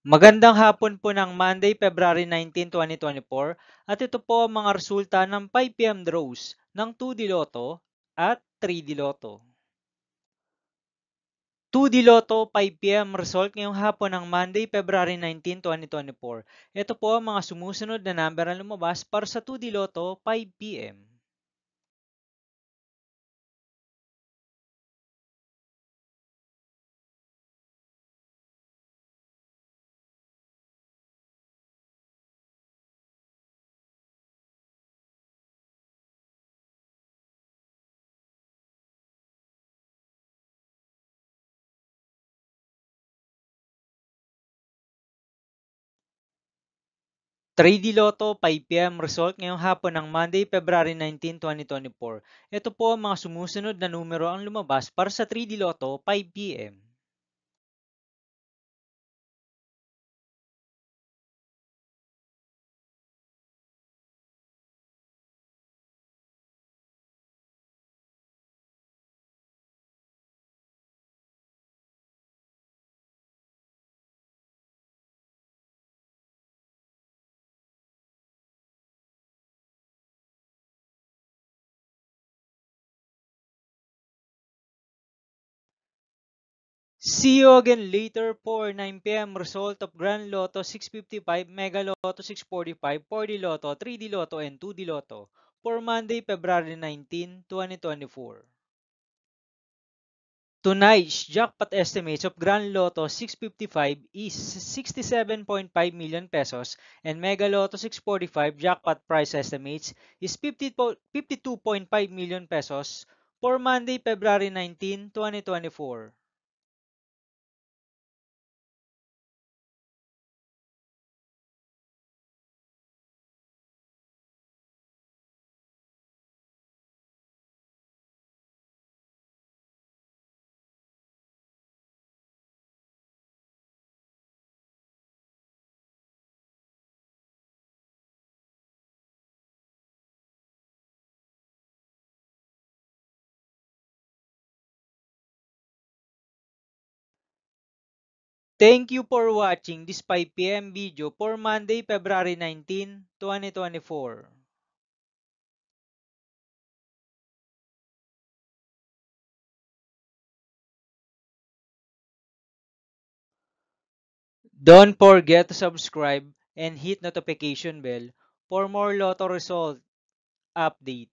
Magandang hapon po ng Monday, February 19, 2024 at ito po ang mga resulta ng 5 PM draws ng 2D Lotto at 3D Lotto. 2D Lotto 5 PM result ngayong hapon ng Monday, February 19, 2024. Ito po ang mga sumusunod na number na lumabas para sa 2D Lotto 5 PM. 3D Lotto 5 PM result ngayong hapon ng Monday, February 19, 2024. Ito po ang mga sumusunod na numero ang lumabas para sa 3D Lotto 5 PM. See you again later for 9 PM result of Grand Lotto 655, Mega Lotto 645, 4D Lotto, 3D Lotto, and 2D Lotto for Monday, February 19, 2024. Tonight's jackpot estimates of Grand Lotto 655 is 67.5 million pesos and Mega Lotto 645 jackpot price estimates is 52.5 million pesos for Monday, February 19, 2024. Thank you for watching this 5 PM video for Monday, February 19, 2024. Don't forget to subscribe and hit notification bell for more Lotto result update.